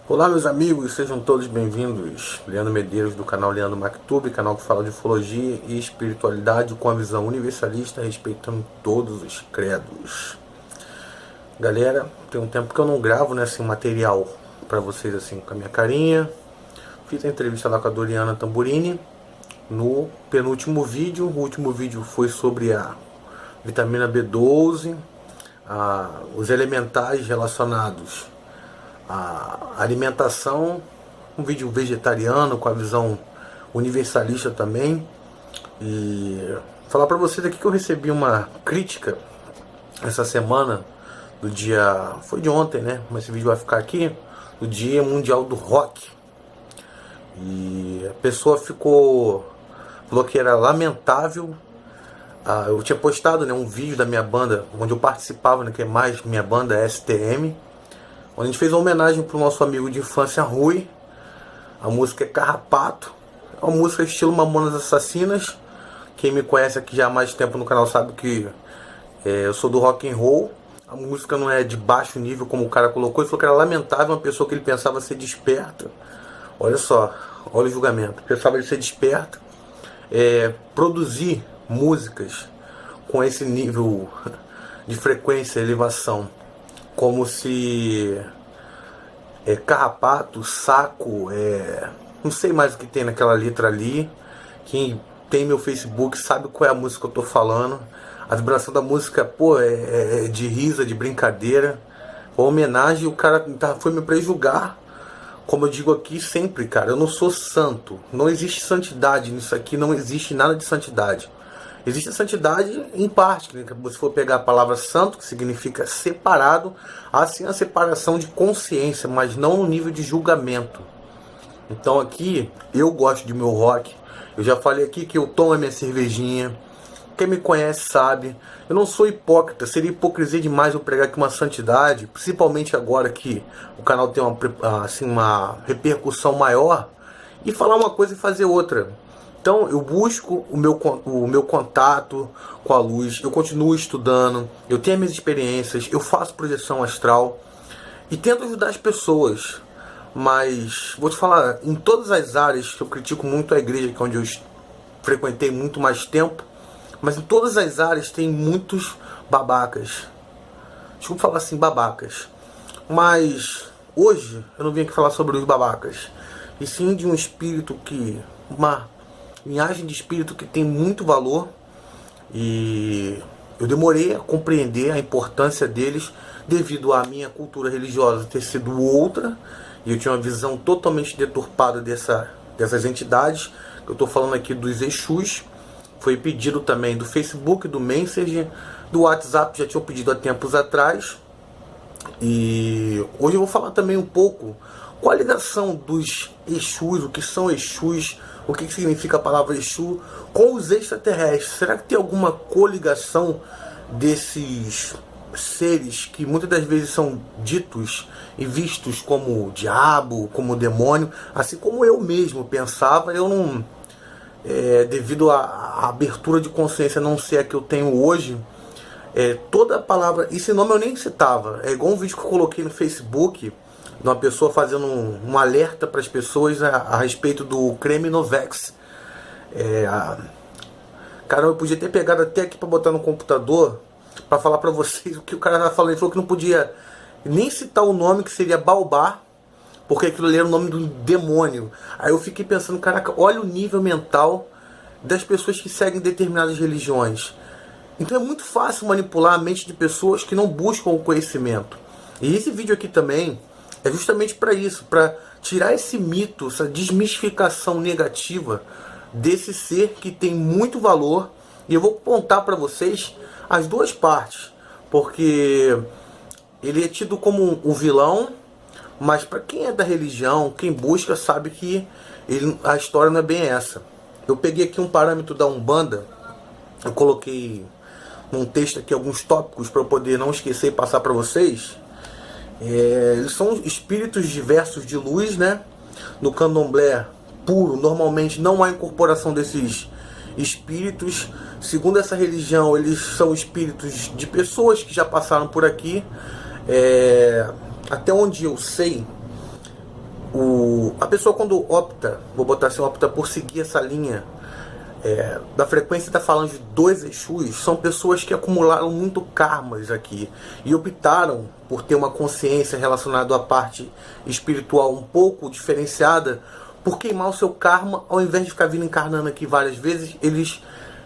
Olá meus amigos, sejam todos bem-vindos. Leandro Medeiros do canal Leandro Mactube, canal que fala de ufologia e espiritualidade com a visão universalista, respeitando todos os credos. Galera, tem um tempo que eu não gravo, né, assim, material pra vocês assim com a minha carinha. Fiz a entrevista lá com a Doriana Tamburini no penúltimo vídeo. O último vídeo foi sobre a vitamina B12, os elementais relacionados a alimentação, um vídeo vegetariano com a visão universalista também. E falar pra vocês aqui que eu recebi uma crítica essa semana do dia, foi de ontem, né, mas esse vídeo vai ficar aqui, do Dia Mundial do Rock. E a pessoa falou que era lamentável. Eu tinha postado, né, um vídeo da minha banda onde eu participava, né, que é mais minha banda STM, onde a gente fez uma homenagem para o nosso amigo de infância Rui. A música é Carrapato, é uma música estilo Mamonas Assassinas. Quem me conhece aqui já há mais tempo no canal sabe que eu sou do rock and roll. A música não é de baixo nível como o cara colocou. Ele falou que era lamentável uma pessoa que ele pensava ser desperta. Olha só, olha o julgamento. Pensava ele ser desperta, produzir músicas com esse nível de frequência, elevação, como se carrapato, saco, não sei mais o que tem naquela letra ali. Quem tem meu Facebook sabe qual é a música que eu tô falando. A vibração da música, pô, é de risa, de brincadeira. Uma homenagem, o cara foi me prejulgar. Como eu digo aqui sempre, cara, eu não sou santo. Não existe santidade nisso aqui, não existe nada de santidade. Existe a santidade em parte, né? Se for pegar a palavra santo, que significa separado, há sim a separação de consciência, mas não no nível de julgamento. Então aqui, eu gosto de meu rock. Eu já falei aqui que eu tomo a minha cervejinha. Quem me conhece sabe. Eu não sou hipócrita, seria hipocrisia demais eu pregar aqui uma santidade, principalmente agora que o canal tem uma repercussão maior, e falar uma coisa e fazer outra. Então eu busco o meu contato com a luz, eu continuo estudando, eu tenho as minhas experiências, eu faço projeção astral e tento ajudar as pessoas. Mas vou te falar, em todas as áreas que eu critico muito a igreja, que é onde eu frequentei muito mais tempo, mas em todas as áreas tem muitos babacas. Desculpa falar assim, babacas. Mas hoje eu não vim aqui falar sobre os babacas, e sim de um espírito uma linhagem de espírito que tem muito valor. E eu demorei a compreender a importância deles devido à minha cultura religiosa ter sido outra, e eu tinha uma visão totalmente deturpada dessas entidades. Eu estou falando aqui dos Exus. Foi pedido também do Facebook, do Messenger, do WhatsApp, já tinham pedido há tempos atrás. E hoje eu vou falar também um pouco qual a ligação dos Exus, o que são Exus, o que significa a palavra Exu com os extraterrestres. Será que tem alguma coligação desses seres que muitas das vezes são ditos e vistos como diabo, como demônio, assim como eu mesmo pensava? Eu não, devido à abertura de consciência não ser a que eu tenho hoje, toda a palavra, esse nome eu nem citava. É igual um vídeo que eu coloquei no Facebook, de uma pessoa fazendo um alerta para as pessoas a respeito do creme Novex. Cara, eu podia ter pegado até aqui para botar no computador para falar para vocês o que o cara estava falando. Ele falou que não podia nem citar o nome, que seria Baobá, porque aquilo ali era o nome do demônio. Aí eu fiquei pensando, caraca, olha o nível mental das pessoas que seguem determinadas religiões. Então é muito fácil manipular a mente de pessoas que não buscam o conhecimento. E esse vídeo aqui também é justamente para isso, para tirar esse mito, essa desmistificação negativa desse ser que tem muito valor. E eu vou contar para vocês as duas partes, porque ele é tido como um vilão, mas para quem é da religião, quem busca, sabe que a história não é bem essa. Eu peguei aqui um parâmetro da Umbanda, eu coloquei num texto aqui alguns tópicos para eu poder não esquecer e passar para vocês. Eles são espíritos diversos de luz, né? No candomblé puro, normalmente não há incorporação desses espíritos. Segundo essa religião, eles são espíritos de pessoas que já passaram por aqui. Até onde eu sei, A pessoa quando opta, vou botar assim, opta por seguir essa linha da frequência da falange dos Exus, são pessoas que acumularam muito karmas aqui e optaram por ter uma consciência relacionada à parte espiritual um pouco diferenciada, por queimar o seu karma. Ao invés de ficar vindo encarnando aqui várias vezes, eles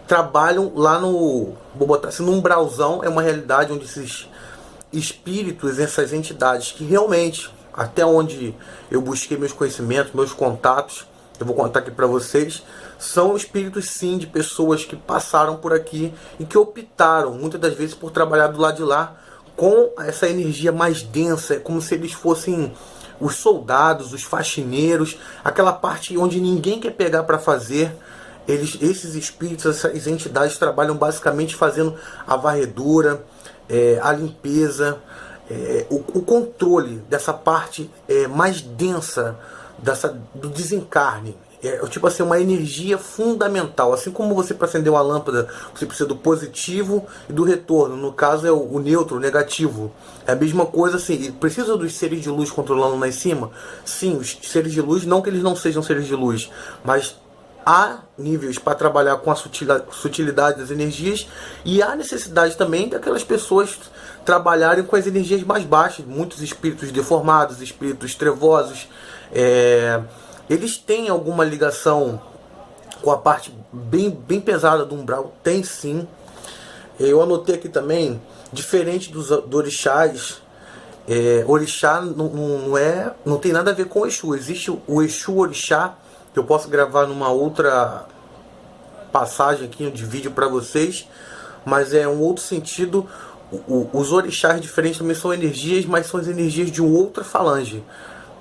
trabalham lá no, vou botar assim, no umbralzão. É uma realidade onde esses espíritos, essas entidades que realmente, até onde eu busquei meus conhecimentos, meus contatos, eu vou contar aqui para vocês, são espíritos sim de pessoas que passaram por aqui e que optaram muitas das vezes por trabalhar do lado de lá com essa energia mais densa. É como se eles fossem os soldados, os faxineiros, aquela parte onde ninguém quer pegar para fazer. Esses espíritos, essas entidades trabalham basicamente fazendo a varredura, a limpeza, o controle dessa parte mais densa do desencarne. Tipo assim, uma energia fundamental. Assim como você, para acender uma lâmpada, você precisa do positivo e do retorno. No caso é o neutro, o negativo. É a mesma coisa assim. Precisa dos seres de luz controlando lá em cima? Sim, os seres de luz, não que eles não sejam seres de luz, mas há níveis para trabalhar com a sutilidade das energias, e há necessidade também daquelas pessoas trabalharem com as energias mais baixas. Muitos espíritos deformados, espíritos trevosos, eles têm alguma ligação com a parte bem pesada do umbral? Tem sim. Eu anotei aqui também, diferente do orixás, orixá não tem nada a ver com o Exu. Existe o Exu orixá, que eu posso gravar numa outra passagem aqui de vídeo para vocês, mas é um outro sentido. Os orixás diferentes também são energias, mas são as energias de outra falange.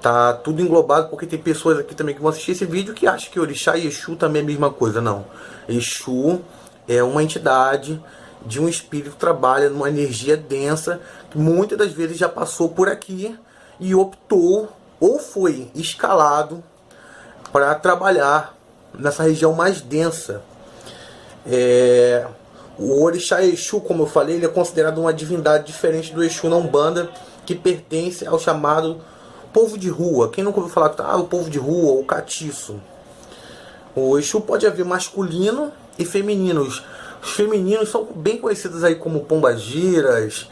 Tá tudo englobado, porque tem pessoas aqui também que vão assistir esse vídeo que acham que orixá e Exu também é a mesma coisa. Não. Exu é uma entidade de um espírito que trabalha numa energia densa, que muitas das vezes já passou por aqui e optou ou foi escalado para trabalhar nessa região mais densa. O orixá Exu, como eu falei, ele é considerado uma divindade diferente do Exu na Umbanda, que pertence ao chamado povo de rua. Quem nunca ouviu falar o povo de rua ou catiço? O Exu pode haver masculino e femininos. Os femininos são bem conhecidos aí como pombagiras.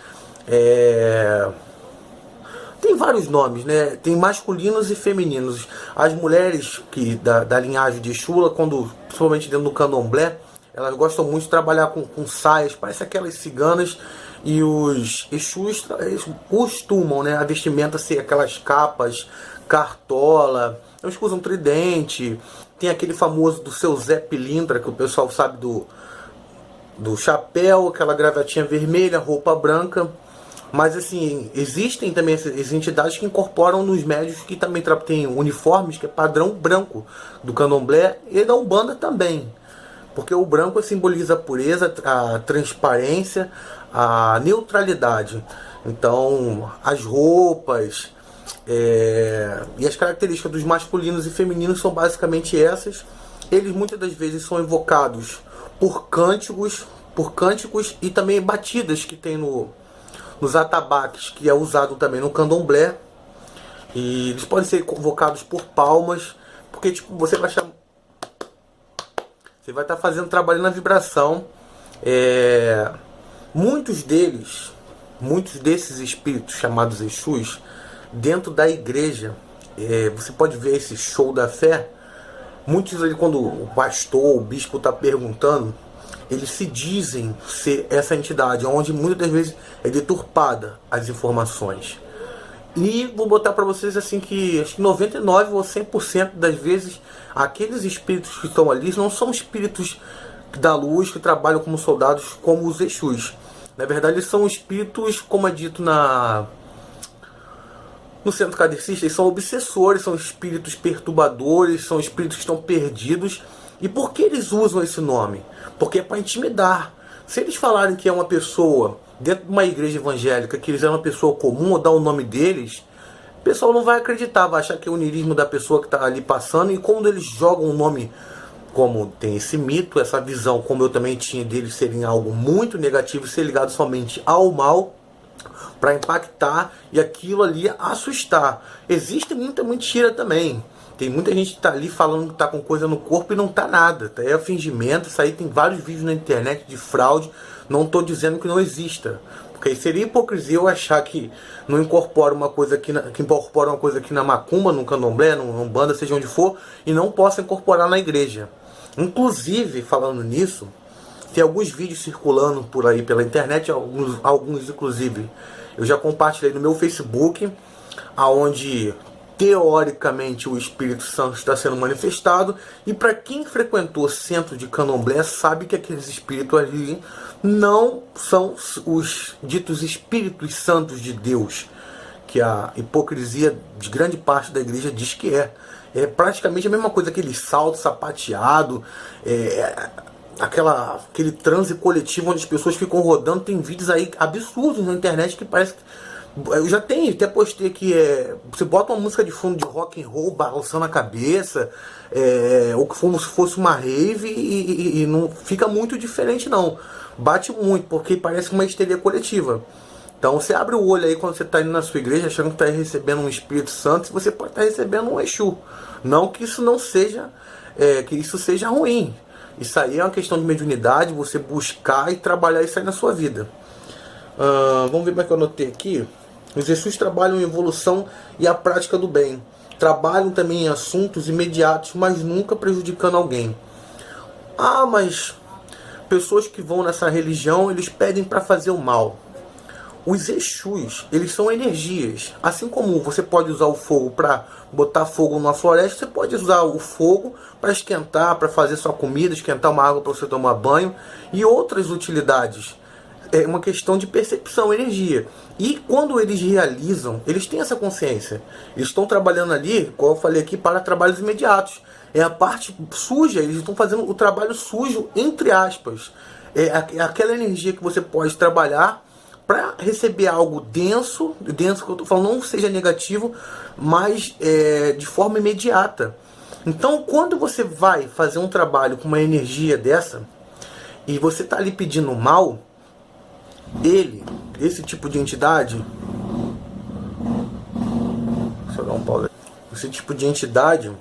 Tem vários nomes, né? Tem masculinos e femininos. As mulheres da linhagem de Exu, principalmente dentro do candomblé, elas gostam muito de trabalhar com saias, parece aquelas ciganas. E os Exus, eles costumam, né, a vestimenta ser aquelas capas, cartola. Eles usam tridente. Tem aquele famoso do seu Zé Pilintra, que o pessoal sabe do chapéu, aquela gravatinha vermelha, roupa branca. Mas assim, existem também essas entidades que incorporam nos médios, que também têm uniformes, que é padrão branco do candomblé e da Umbanda também. Porque o branco simboliza a pureza, a transparência, a neutralidade. Então, as roupas e as características dos masculinos e femininos são basicamente essas. Eles muitas das vezes são evocados por cânticos e também batidas que tem nos atabaques, que é usado também no candomblé. E eles podem ser convocados por palmas, porque tipo, você vai estar fazendo trabalho na vibração. Muitos desses espíritos chamados Exus, dentro da igreja, você pode ver esse show da fé. Muitos ali, quando o pastor, o bispo está perguntando, eles se dizem ser essa entidade, onde muitas das vezes é deturpada as informações. E vou botar para vocês assim que acho que 99 ou 100% das vezes aqueles espíritos que estão ali não são espíritos da luz que trabalham como soldados como os Exus. Na verdade, eles são espíritos, como é dito no centro kardecista, eles são obsessores, são espíritos perturbadores, são espíritos que estão perdidos. E por que eles usam esse nome? Porque é para intimidar. Se eles falarem que é uma pessoa dentro de uma igreja evangélica, que eles é uma pessoa comum, ou dar o nome deles, o pessoal não vai acreditar, vai achar que é o onirismo da pessoa que está ali passando. E quando eles jogam o nome, como tem esse mito, essa visão, como eu também tinha, deles serem algo muito negativo, ser ligado somente ao mal, para impactar e aquilo ali assustar. Existe muita mentira também. Tem muita gente que tá ali falando que tá com coisa no corpo e não tá nada. Tá? É fingimento. Isso aí tem vários vídeos na internet de fraude. Não tô dizendo que não exista. Porque seria hipocrisia eu achar que não incorpora uma coisa aqui que incorpora uma coisa aqui na macumba, no candomblé, no umbanda, seja onde for, e não possa incorporar na igreja. Inclusive, falando nisso, tem alguns vídeos circulando por aí pela internet, alguns inclusive eu já compartilhei no meu Facebook, aonde teoricamente o Espírito Santo está sendo manifestado, e para quem frequentou centro de candomblé sabe que aqueles espíritos ali não são os ditos Espíritos Santos de Deus, que a hipocrisia de grande parte da igreja diz que é. É praticamente a mesma coisa, aquele salto sapateado, aquele transe coletivo onde as pessoas ficam rodando. Tem vídeos aí absurdos na internet que parece que eu já tenho, até postei aqui, você bota uma música de fundo de rock and roll balançando a cabeça, ou como se fosse uma rave, e não fica muito diferente não. Bate muito, porque parece uma histeria coletiva. Então você abre o olho aí quando você está indo na sua igreja achando que está recebendo um Espírito Santo, e você pode estar recebendo um Exu. Não que isso não seja, que isso seja ruim. Isso aí é uma questão de mediunidade, você buscar e trabalhar isso aí na sua vida. Vamos ver como é que eu anotei aqui. Os Exus trabalham em evolução e a prática do bem. Trabalham também em assuntos imediatos, mas nunca prejudicando alguém. Mas pessoas que vão nessa religião, eles pedem para fazer o mal. Os Exus, eles são energias. Assim como você pode usar o fogo para botar fogo numa floresta, você pode usar o fogo para esquentar, para fazer sua comida, esquentar uma água para você tomar banho e outras utilidades. É uma questão de percepção, energia. E quando eles realizam, eles têm essa consciência. Eles estão trabalhando ali, como eu falei aqui, para trabalhos imediatos. É a parte suja, eles estão fazendo o trabalho sujo, entre aspas. É aquela energia que você pode trabalhar para receber algo denso que eu estou falando, não seja negativo, mas de forma imediata. Então, quando você vai fazer um trabalho com uma energia dessa, e você está ali pedindo mal, esse tipo de entidade, deixa eu dar um pause, esse tipo de entidade,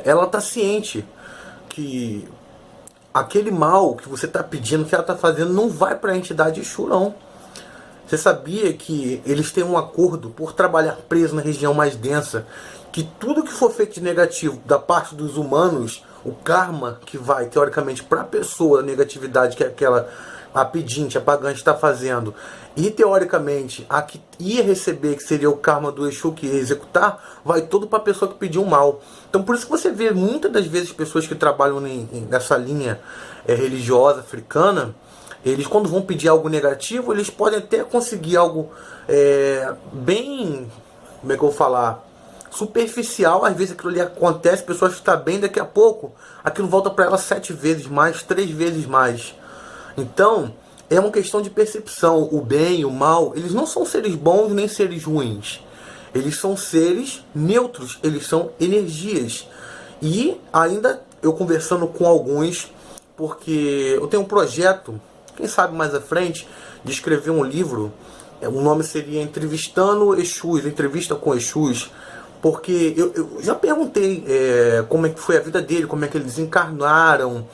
ela está ciente que aquele mal que você está pedindo, que ela está fazendo, não vai para a entidade Exu, não. Você sabia que eles têm um acordo por trabalhar preso na região mais densa, que tudo que for feito de negativo da parte dos humanos, o karma que vai teoricamente para a pessoa, a negatividade que a pedinte, a pagante está fazendo, e teoricamente a que ia receber, que seria o karma do Exu que ia executar, vai todo para a pessoa que pediu mal. Então por isso que você vê muitas das vezes pessoas que trabalham nessa linha religiosa africana, eles quando vão pedir algo negativo, eles podem até conseguir algo bem, como é que eu vou falar, superficial. Às vezes aquilo ali acontece, a pessoa está bem, daqui a pouco aquilo volta para ela 7 vezes mais, 3 vezes mais. Então, é uma questão de percepção. O bem e o mal, eles não são seres bons nem seres ruins. Eles são seres neutros, eles são energias. E ainda eu conversando com alguns, porque eu tenho um projeto, quem sabe mais à frente, de escrever um livro. O nome seria Entrevistando Exus, Entrevista com Exus. Porque eu já perguntei como é que foi a vida dele, como é que eles encarnaram,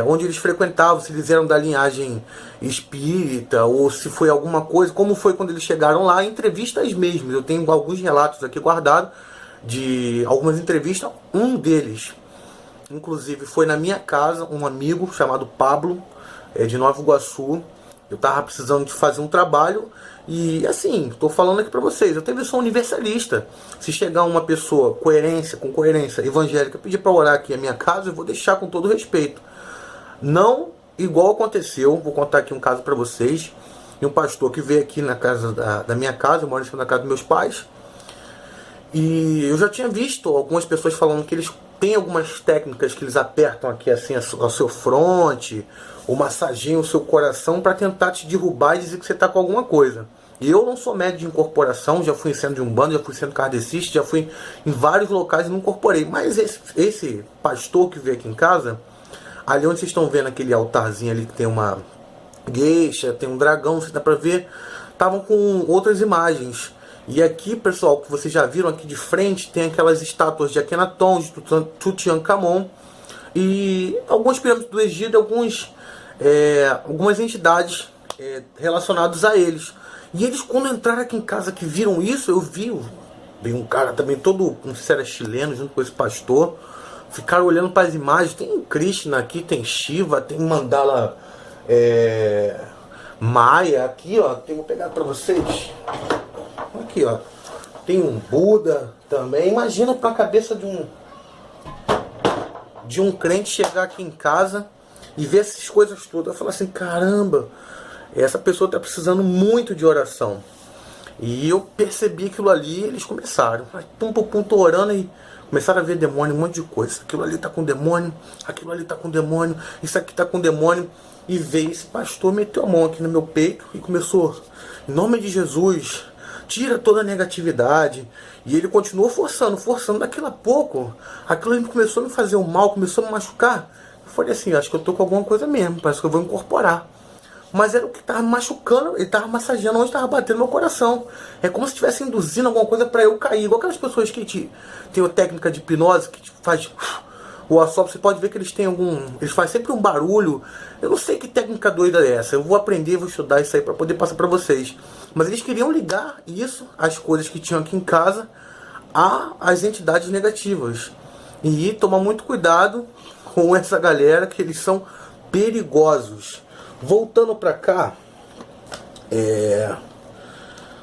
onde eles frequentavam, se eles eram da linhagem espírita ou se foi alguma coisa, como foi quando eles chegaram lá, entrevistas mesmo. Eu tenho alguns relatos aqui guardados de algumas entrevistas. Um deles, inclusive, foi na minha casa, um amigo chamado Pablo, de Nova Iguaçu. Eu tava precisando de fazer um trabalho e assim, estou falando aqui para vocês, eu sou universalista. Se chegar uma pessoa com coerência evangélica, pedir para orar aqui a minha casa, eu vou deixar com todo respeito. Não igual aconteceu, vou contar aqui um caso para vocês, de um pastor que veio aqui na casa da minha casa, eu moro em cima da casa dos meus pais, e eu já tinha visto algumas pessoas falando que eles têm algumas técnicas que eles apertam aqui assim ao seu fronte, ou massageiam o seu coração para tentar te derrubar e dizer que você está com alguma coisa. E eu não sou médium de incorporação, já fui em centro de umbanda, já fui em centro kardecista, já fui em vários locais e não incorporei. Mas esse pastor que veio aqui em casa, ali onde vocês estão vendo aquele altarzinho ali que tem uma gueixa, tem um dragão, você dá pra ver, estavam com outras imagens. E aqui, pessoal, que vocês já viram aqui de frente, tem aquelas estátuas de Akhenaton, de Tutankhamon, e algumas pirâmides do Egito, algumas entidades relacionadas a eles. E eles, quando entraram aqui em casa, que viram isso, eu vi, veio um cara também todo, não sei se era chileno, junto com esse pastor, ficaram olhando para as imagens. Tem Krishna aqui, tem Shiva, tem mandala Maia aqui, ó, vou pegar para vocês. Aqui, ó, tem um Buda também. Imagina para a cabeça de um crente chegar aqui em casa e ver essas coisas todas. Eu falo assim, caramba, essa pessoa está precisando muito de oração. E eu percebi aquilo ali, eles começaram, tô orando e começaram a ver demônio, um monte de coisa. Aquilo ali tá com demônio, aquilo ali tá com demônio, isso aqui tá com demônio. E veio esse pastor, meteu a mão aqui no meu peito e começou, em nome de Jesus, tira toda a negatividade. E ele continuou forçando. Daqui a pouco, aquilo ali começou a me fazer um mal, começou a me machucar. Eu falei assim, acho que eu tô com alguma coisa mesmo, parece que eu vou incorporar. Mas era o que estava me machucando, ele estava massageando onde estava batendo meu coração. É como se estivesse induzindo alguma coisa para eu cair. Igual aquelas pessoas que tem a técnica de hipnose, que faz o assopro, você pode ver que eles fazem sempre um barulho. Eu não sei que técnica doida é essa. Eu vou aprender, vou estudar isso aí para poder passar para vocês. Mas eles queriam ligar isso, as coisas que tinham aqui em casa, às entidades negativas. E tomar muito cuidado com essa galera, que eles são perigosos. Voltando para cá,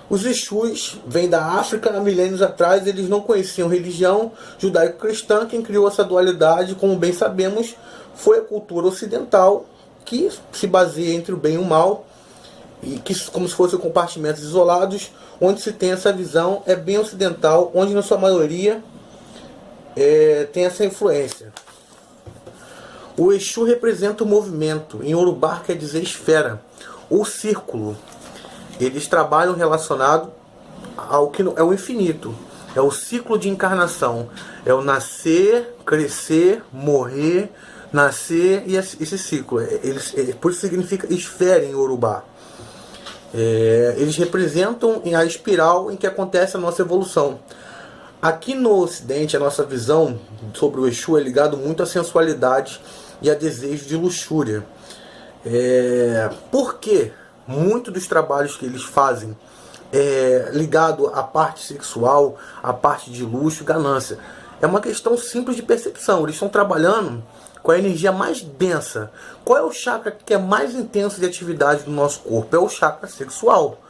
os Exus vêm da África há milênios atrás. Eles não conheciam religião judaico-cristã. Quem criou essa dualidade, como bem sabemos, foi a cultura ocidental, que se baseia entre o bem e o mal, e que, como se fossem compartimentos isolados, onde se tem essa visão bem ocidental, onde na sua maioria tem essa influência. O Exu representa o movimento, em Urubá quer dizer esfera, ou círculo. Eles trabalham relacionado ao que é o infinito, é o ciclo de encarnação, é o nascer, crescer, morrer, nascer e esse ciclo. Por isso significa esfera em Urubá. Eles representam a espiral em que acontece a nossa evolução. Aqui no Ocidente, a nossa visão sobre o Exu é ligado muito à sensualidade e a desejo de luxúria. Porque muito dos trabalhos que eles fazem ligado à parte sexual, à parte de luxo e ganância. É uma questão simples de percepção. Eles estão trabalhando com a energia mais densa. Qual é o chakra que é mais intenso de atividade do nosso corpo? É o chakra sexual.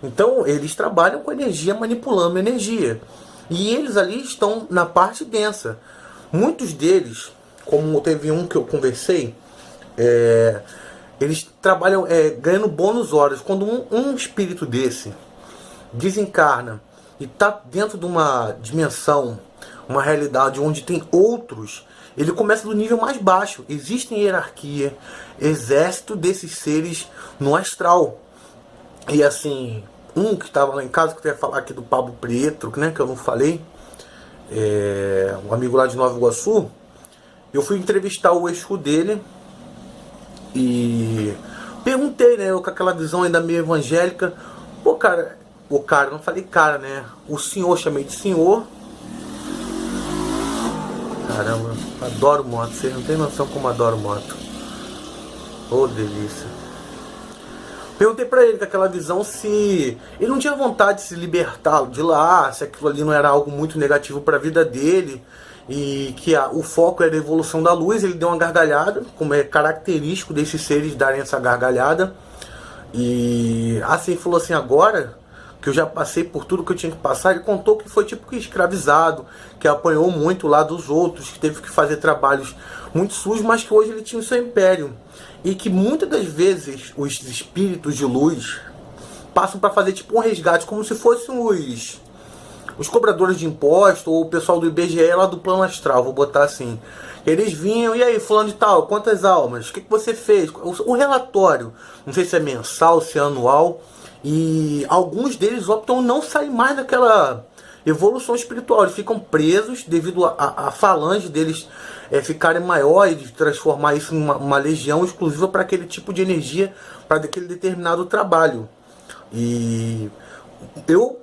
Então eles trabalham com energia, manipulando energia. E eles ali estão na parte densa. Muitos deles, como teve um que eu conversei, eles trabalham ganhando bônus horas. Quando um espírito desse desencarna e está dentro de uma dimensão, uma realidade onde tem outros, ele começa do nível mais baixo. Existe hierarquia, exército desses seres no astral. E assim, um que estava lá em casa, que eu ia falar aqui do Pablo Preto, né, que eu não falei, um amigo lá de Nova Iguaçu, eu fui entrevistar o Exu dele e perguntei, né, eu com aquela visão ainda meio evangélica, não falei cara, né, o senhor, chamei de senhor. Caramba, adoro moto, vocês não tem noção como adoro moto. Oh, delícia. Perguntei pra ele com aquela visão se ele não tinha vontade de se libertar de lá, se aquilo ali não era algo muito negativo para a vida dele, e que o foco era a evolução da luz. Ele deu uma gargalhada, como é característico desses seres darem essa gargalhada. E assim, falou assim, agora que eu já passei por tudo que eu tinha que passar, ele contou que foi tipo que escravizado, que apanhou muito lá dos outros, que teve que fazer trabalhos muito sujos, mas que hoje ele tinha o seu império. E que muitas das vezes os espíritos de luz passam para fazer tipo um resgate, como se fossem os cobradores de imposto, ou o pessoal do IBGE lá do plano astral, vou botar assim. Eles vinham, e aí, fulano de tal, quantas almas? O que você fez? O relatório, não sei se é mensal, se é anual, e alguns deles optam não sair mais daquela evolução espiritual. Eles ficam presos devido a falange deles ficarem maior, e de transformar isso em uma legião exclusiva para aquele tipo de energia, para aquele determinado trabalho. E eu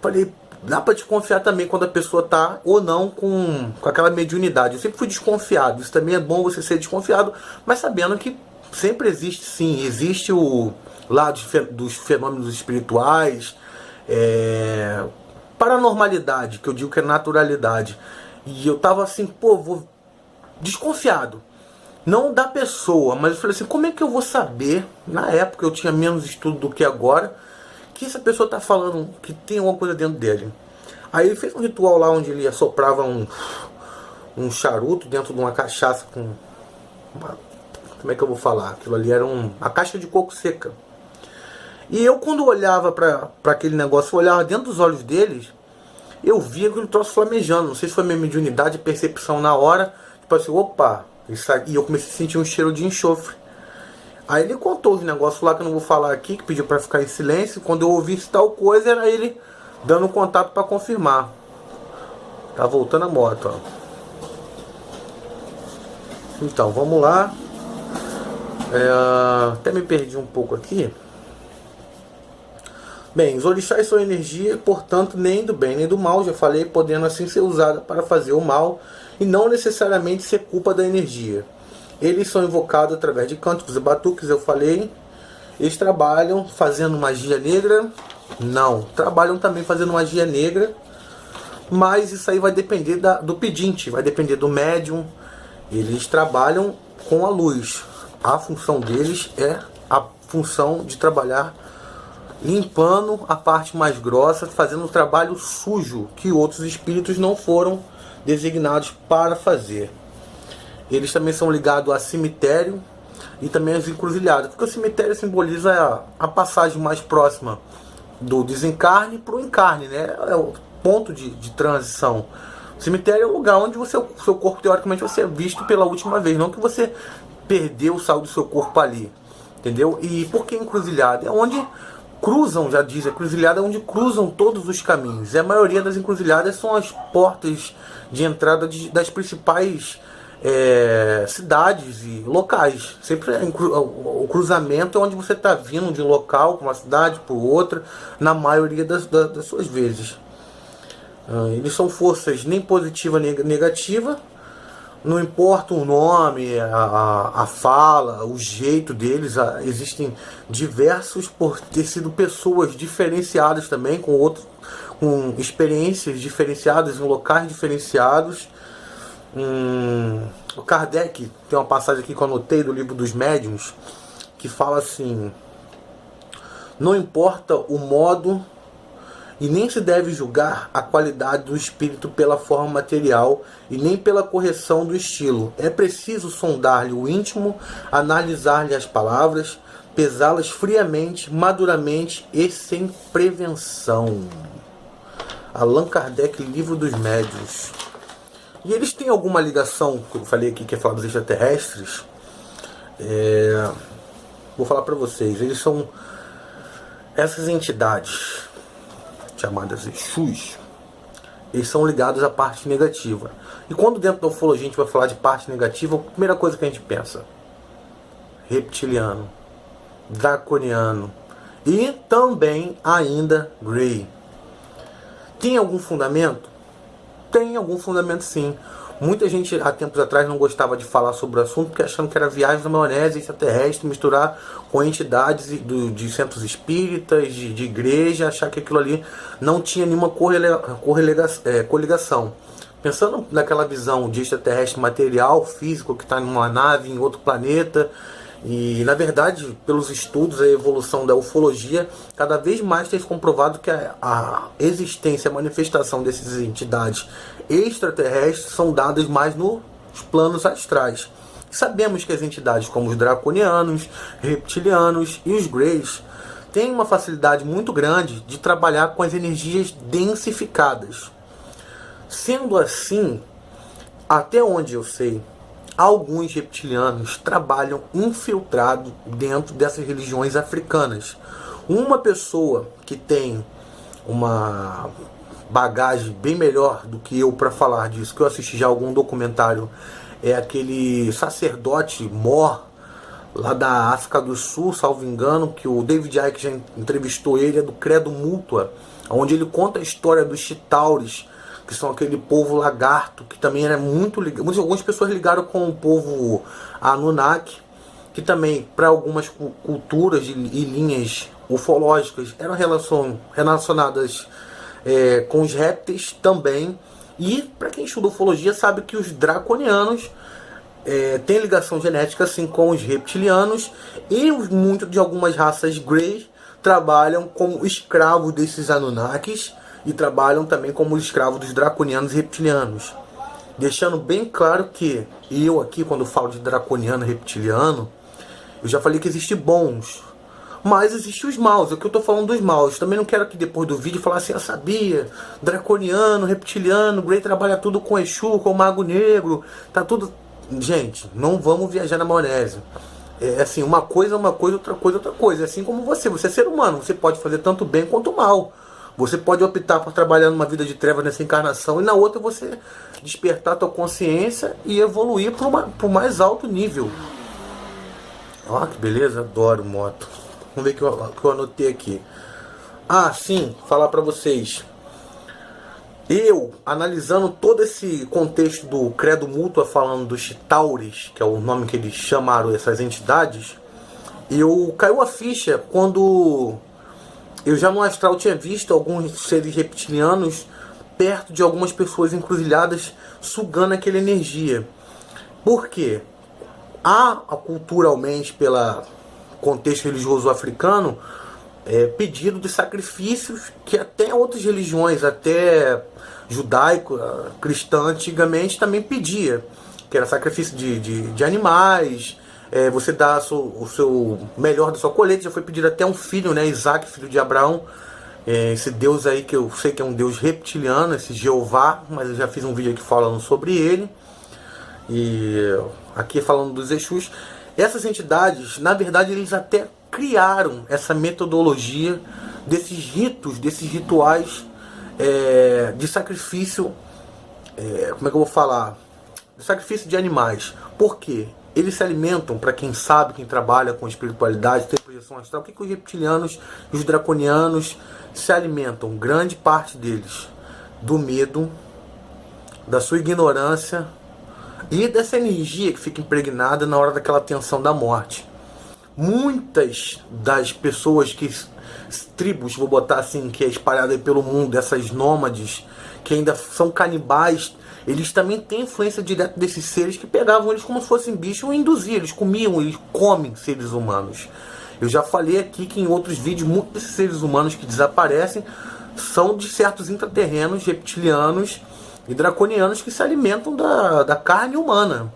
falei, dá pra desconfiar também quando a pessoa tá ou não com aquela mediunidade. Eu sempre fui desconfiado. Isso também é bom você ser desconfiado, mas sabendo que sempre existe, sim, existe o lado dos fenômenos espirituais, paranormalidade, que eu digo que é naturalidade. E eu tava assim, desconfiado. Não da pessoa, mas eu falei assim, como é que eu vou saber? Na época eu tinha menos estudo do que agora, que essa pessoa tá falando que tem alguma coisa dentro dele. Aí ele fez um ritual lá onde ele assoprava um charuto dentro de uma cachaça com como é que eu vou falar? Aquilo ali era a caixa de coco seca. E eu, quando olhava para aquele negócio, eu olhava dentro dos olhos deles, eu via aquele troço flamejando. Não sei se foi minha mediunidade, percepção na hora. Tipo assim, opa, isso aqui. E eu comecei a sentir um cheiro de enxofre. Aí ele contou os negócios lá que eu não vou falar aqui, que pediu para ficar em silêncio. Quando eu ouvi tal coisa, era ele dando contato para confirmar. Tá voltando a moto, ó. Então, vamos lá. Até me perdi um pouco aqui. Bem, os orixás são energia, portanto, nem do bem nem do mal, já falei, podendo assim ser usada para fazer o mal e não necessariamente ser culpa da energia. Eles são invocados através de cânticos e batuques, eu falei. Eles trabalham fazendo magia negra? Não. Trabalham também fazendo magia negra, mas isso aí vai depender do pedinte, vai depender do médium. Eles trabalham com a luz. A função deles é a função de trabalhar limpando a parte mais grossa, fazendo um trabalho sujo que outros espíritos não foram designados para fazer. Eles também são ligados a cemitério e também às encruzilhadas, porque o cemitério simboliza a passagem mais próxima do desencarne para o encarne, né? É o ponto de transição. O cemitério é o lugar onde o seu corpo, teoricamente, vai ser visto pela última vez, não que você perdeu, saiu do seu corpo ali, entendeu? E por que encruzilhada? É onde cruzam, já diz, a encruzilhada é onde cruzam todos os caminhos. E a maioria das encruzilhadas são as portas de entrada das principais cidades e locais. Sempre o cruzamento é onde você está vindo de um local, para uma cidade, para outra, na maioria das suas vezes. Eles são forças nem positiva nem negativa. Não importa o nome, a fala, o jeito deles, existem diversos por ter sido pessoas diferenciadas também, com experiências diferenciadas, em locais diferenciados. O Kardec tem uma passagem aqui que eu anotei do livro dos médiuns, que fala assim: não importa o modo e nem se deve julgar a qualidade do espírito pela forma material e nem pela correção do estilo. É preciso sondar-lhe o íntimo, analisar-lhe as palavras, pesá-las friamente, maduramente e sem prevenção. Allan Kardec, Livro dos Médiuns. E eles têm alguma ligação, que eu falei aqui que é falar dos extraterrestres? Vou falar para vocês. Eles são essas entidades chamadas Exus. Eles são ligados à parte negativa. E quando dentro da ufologia a gente vai falar de parte negativa, a primeira coisa que a gente pensa: reptiliano, draconiano e também ainda Grey. Tem algum fundamento? Tem algum fundamento, sim. Muita gente há tempos atrás não gostava de falar sobre o assunto porque achando que era viagem da maionese extraterrestre, misturar com entidades de centros espíritas, de igreja, achar que aquilo ali não tinha nenhuma coligação. Pensando naquela visão de extraterrestre material, físico, que está numa nave em outro planeta. E, na verdade, pelos estudos, a evolução da ufologia, cada vez mais tem se comprovado que a existência, a manifestação dessas entidades extraterrestres são dadas mais nos planos astrais. Sabemos que as entidades como os draconianos, reptilianos e os greys têm uma facilidade muito grande de trabalhar com as energias densificadas. Sendo assim, até onde eu sei, alguns reptilianos trabalham infiltrado dentro dessas religiões africanas. Uma pessoa que tem uma bagagem bem melhor do que eu para falar disso, que eu assisti já algum documentário, é aquele sacerdote Mor, lá da África do Sul, salvo engano, que o David Icke já entrevistou ele, é do Credo Mútua, onde ele conta a história dos Chitauris, que são aquele povo lagarto, que também era muito ligado. Algumas pessoas ligaram com o povo Anunnaki, que também, para algumas culturas e linhas ufológicas, eram relacionadas com os répteis também. E para quem estuda ufologia sabe que os draconianos têm ligação genética assim com os reptilianos, e muito de algumas raças Grey trabalham como escravos desses Anunnakis e trabalham também como escravos dos draconianos e reptilianos. Deixando bem claro que eu aqui, quando falo de draconiano e reptiliano, eu já falei que existem bons, mas existem os maus. É o que eu tô falando dos maus. Também não quero que depois do vídeo falar assim, eu sabia, draconiano, reptiliano, Grey trabalha tudo com Exu, com o Mago Negro, tá tudo... Gente, não vamos viajar na maionese. É assim, uma coisa é uma coisa, outra coisa é outra coisa. É assim como você é ser humano, você pode fazer tanto bem quanto mal. Você pode optar por trabalhar numa vida de trevas nessa encarnação, e na outra você despertar a tua consciência e evoluir para o mais alto nível. Ó, que beleza, adoro moto. Vamos ver o que eu anotei aqui. Ah, sim, falar para vocês. Eu, analisando todo esse contexto do Credo Mútua, falando dos Chitauris, que é o nome que eles chamaram essas entidades, caiu a ficha quando eu já no astral tinha visto alguns seres reptilianos perto de algumas pessoas encruzilhadas, sugando aquela energia. Por quê? Há culturalmente, pelo contexto religioso africano, pedido de sacrifícios que até outras religiões, até judaico, cristã antigamente também pedia, que era sacrifício de animais, você dá o seu melhor da sua colheita. Já foi pedido até um filho, né, Isaac, filho de Abraão, esse Deus aí que eu sei que é um Deus reptiliano, esse Jeová, mas eu já fiz um vídeo aqui falando sobre ele, e aqui falando dos Exus. Essas entidades, na verdade, eles até criaram essa metodologia desses ritos, desses rituais de sacrifício, como é que eu vou falar? De sacrifício de animais. Por quê? Eles se alimentam, para quem sabe, quem trabalha com espiritualidade, tem projeção astral, o que os reptilianos e os draconianos se alimentam? Grande parte deles do medo, da sua ignorância e dessa energia que fica impregnada na hora daquela tensão da morte. Muitas das pessoas tribos, vou botar assim, que é espalhada aí pelo mundo, essas nômades, que ainda são canibais, eles também têm influência direta desses seres que pegavam eles como se fossem bichos e induziam, eles comiam, eles comem seres humanos. Eu já falei aqui que em outros vídeos, muitos desses seres humanos que desaparecem são de certos intraterrenos, reptilianos e draconianos que se alimentam da carne humana.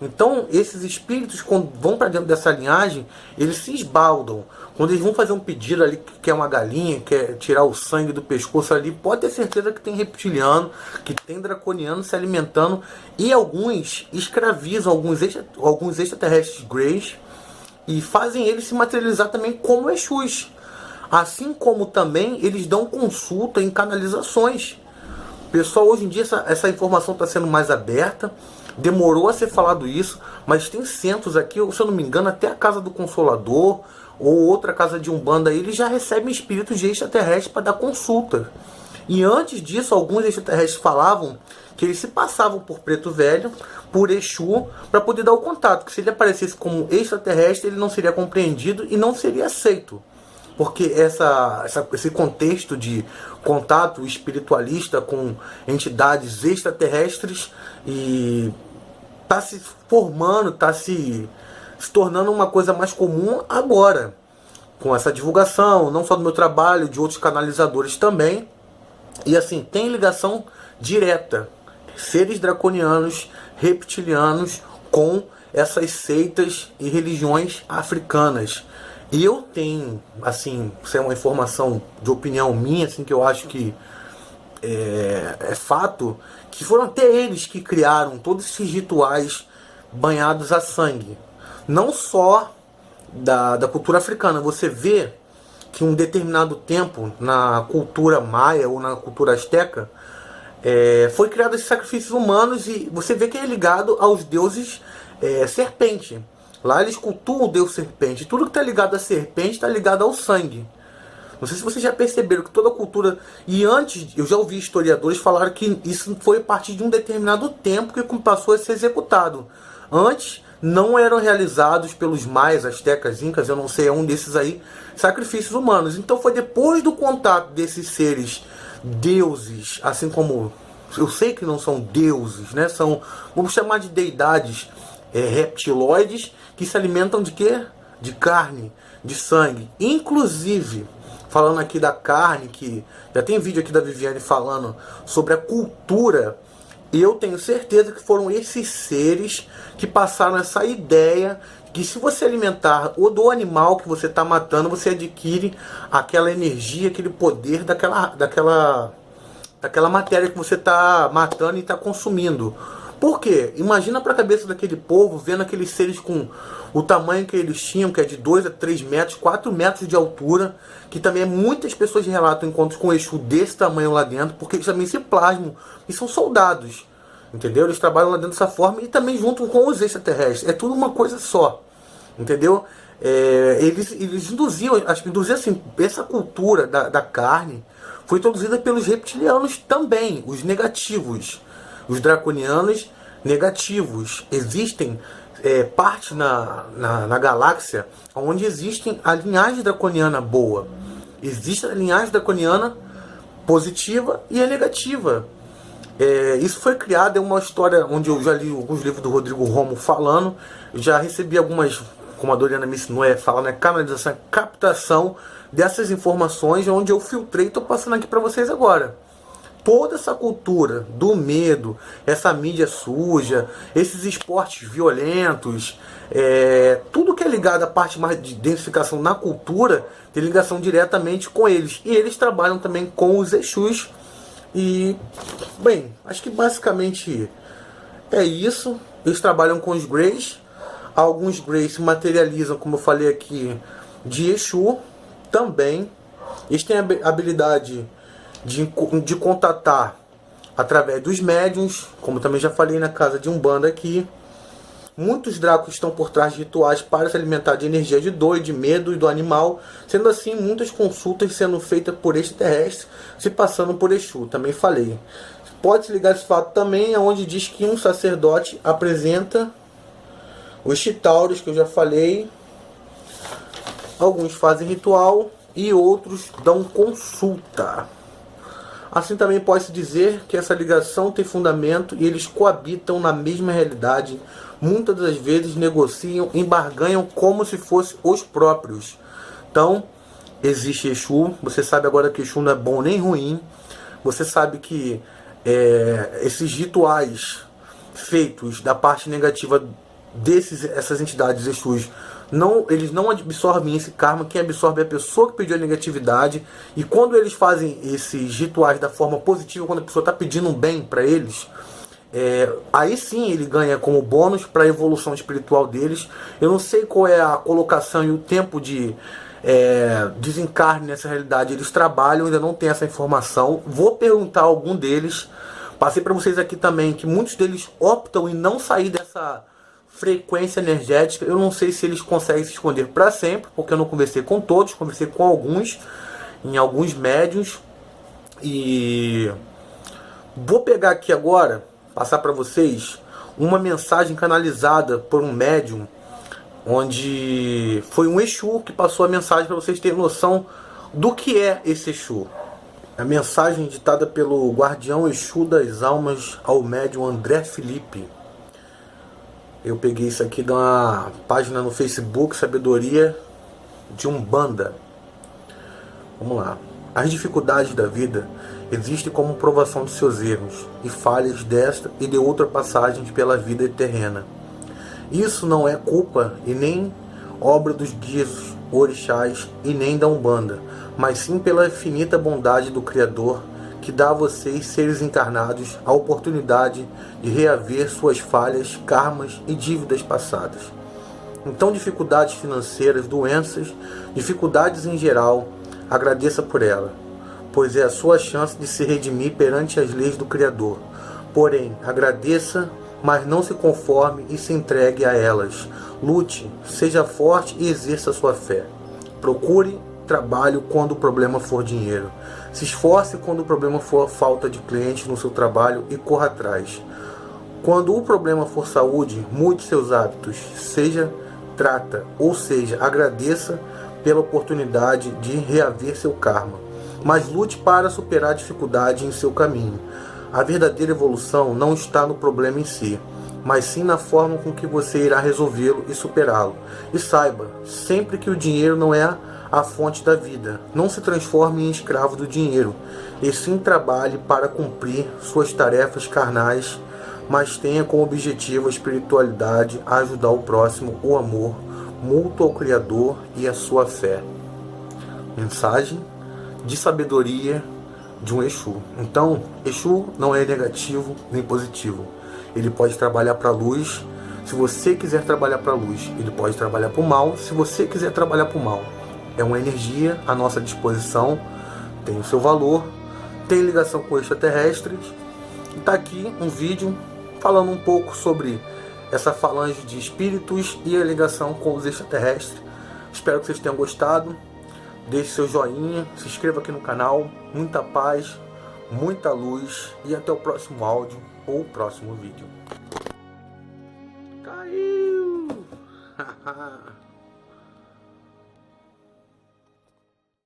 Então, esses espíritos, quando vão para dentro dessa linhagem, eles se esbaldam. Quando eles vão fazer um pedido ali, que quer uma galinha, quer tirar o sangue do pescoço ali, pode ter certeza que tem reptiliano, que tem draconiano se alimentando. E alguns escravizam alguns extraterrestres greys e fazem eles se materializar também como Exus. Assim como também eles dão consulta em canalizações. Pessoal, hoje em dia essa informação está sendo mais aberta. Demorou a ser falado isso, mas tem centros aqui, se eu não me engano, até a Casa do Consolador ou outra casa de Umbanda, eles já recebem espíritos de extraterrestres para dar consulta. E antes disso, alguns extraterrestres falavam que eles se passavam por Preto Velho, por Exu, para poder dar o contato, que se ele aparecesse como extraterrestre, ele não seria compreendido e não seria aceito. Porque esse contexto de contato espiritualista com entidades extraterrestres e está se formando, está se tornando uma coisa mais comum agora, com essa divulgação, não só do meu trabalho, de outros canalizadores também. E assim, tem ligação direta, seres draconianos, reptilianos, com essas seitas e religiões africanas. E eu tenho, assim, isso é uma informação de opinião minha, assim, que eu acho que é fato, que foram até eles que criaram todos esses rituais banhados a sangue. Não só da cultura africana. Você vê que um determinado tempo, na cultura maia ou na cultura asteca, foi criado esses sacrifícios humanos, e você vê que é ligado aos deuses serpente. Lá eles cultuam o deus serpente. Tudo que está ligado à serpente está ligado ao sangue. Não sei se vocês já perceberam que toda a cultura... E antes, eu já ouvi historiadores falar que isso foi a partir de um determinado tempo que passou a ser executado. Antes, não eram realizados pelos maias, astecas, incas, eu não sei, um desses aí, sacrifícios humanos. Então foi depois do contato desses seres deuses, assim como... Eu sei que não são deuses, né? São, vamos chamar de deidades reptiloides, que se alimentam de quê? De carne, de sangue. Inclusive... Falando aqui da carne, que já tem vídeo aqui da Viviane falando sobre a cultura, eu tenho certeza que foram esses seres que passaram essa ideia que se você alimentar ou do animal que você está matando, você adquire aquela energia, aquele poder daquela matéria que você está matando e está consumindo. Por quê? Imagina para a cabeça daquele povo, vendo aqueles seres com o tamanho que eles tinham, que é de 2 a 3 metros, 4 metros de altura, que também muitas pessoas relatam encontros com Exu desse tamanho lá dentro, porque eles também se plasmam e são soldados, entendeu? Eles trabalham lá dentro dessa forma e também junto com os extraterrestres, é tudo uma coisa só, entendeu? Eles induziam assim, essa cultura da carne foi introduzida pelos reptilianos também, os negativos. Os draconianos negativos. Existem partes na galáxia onde existe a linhagem draconiana boa. Existe a linhagem draconiana positiva e a negativa. Isso foi criado, é uma história onde eu já li alguns livros do Rodrigo Romo falando. Eu já recebi algumas, como a Doriana me ensinou, fala, canalização, captação dessas informações, onde eu filtrei e estou passando aqui para vocês agora. Toda essa cultura do medo, essa mídia suja, esses esportes violentos, tudo que é ligado à parte mais de identificação na cultura, tem ligação diretamente com eles. E eles trabalham também com os Exus. E, bem, acho que basicamente é isso. Eles trabalham com os Greys. Alguns Greys se materializam, como eu falei aqui, de Exu também. Eles têm a habilidade de contatar através dos médiuns, como também já falei na casa de Umbanda aqui. Muitos dracos estão por trás de rituais para se alimentar de energia de dor, de medo e do animal. Sendo assim, muitas consultas sendo feitas por extraterrestres, se passando por Exu, também falei. Pode se ligar esse fato também, onde diz que um sacerdote apresenta os chitauros, que eu já falei. Alguns fazem ritual e outros dão consulta. Assim também pode-se dizer que essa ligação tem fundamento e eles coabitam na mesma realidade. Muitas das vezes negociam e barganham como se fossem os próprios. Então, existe Exu. Você sabe agora que Exu não é bom nem ruim. Você sabe que esses rituais feitos da parte negativa essas entidades Exus, eles não absorvem esse karma. Quem absorve é a pessoa que pediu a negatividade. E quando eles fazem esses rituais da forma positiva, quando a pessoa está pedindo um bem para eles, aí sim ele ganha como bônus para a evolução espiritual deles. Eu não sei qual é a colocação e o tempo de desencarne nessa realidade. Eles trabalham, ainda não tem essa informação. Vou perguntar a algum deles. Passei para vocês aqui também que muitos deles optam em não sair dessa frequência energética. Eu não sei se eles conseguem se esconder para sempre, porque eu não conversei com todos, conversei com alguns, em alguns médiuns. E vou pegar aqui agora, passar para vocês uma mensagem canalizada por um médium, onde foi um Exu que passou a mensagem para vocês terem noção do que é esse Exu. A mensagem ditada pelo guardião Exu das almas ao médium André Felipe. Eu peguei isso aqui de uma página no Facebook, Sabedoria de Umbanda. Vamos lá. As dificuldades da vida existem como provação de seus erros e falhas desta e de outra passagem pela vida terrena. Isso não é culpa e nem obra dos guias orixás e nem da Umbanda, mas sim pela infinita bondade do Criador, que dá a vocês, seres encarnados, a oportunidade de reaver suas falhas, karmas e dívidas passadas. Então, dificuldades financeiras, doenças, dificuldades em geral, agradeça por ela, pois é a sua chance de se redimir perante as leis do Criador. Porém, agradeça mas não se conforme e se entregue a elas. Lute, seja forte e exerça sua fé. Procure trabalho quando o problema for dinheiro. Se esforce quando o problema for falta de clientes no seu trabalho e corra atrás. Quando o problema for saúde, mude seus hábitos. Ou seja, agradeça pela oportunidade de reaver seu karma. Mas lute para superar a dificuldade em seu caminho. A verdadeira evolução não está no problema em si, mas sim na forma com que você irá resolvê-lo e superá-lo. E saiba, sempre que o dinheiro não é a fonte da vida, não se transforme em escravo do dinheiro, e sim trabalhe para cumprir suas tarefas carnais, mas tenha como objetivo a espiritualidade, a ajudar o próximo, o amor, mútuo ao Criador e a sua fé. Mensagem de sabedoria de um Exu. Então, Exu não é negativo nem positivo. Ele pode trabalhar para a luz, se você quiser trabalhar para a luz. Ele pode trabalhar para o mal, se você quiser trabalhar para o mal. É uma energia à nossa disposição, tem o seu valor, tem ligação com extraterrestres. E está aqui um vídeo falando um pouco sobre essa falange de espíritos e a ligação com os extraterrestres. Espero que vocês tenham gostado. Deixe seu joinha, se inscreva aqui no canal. Muita paz, muita luz e até o próximo áudio ou o próximo vídeo. Caiu!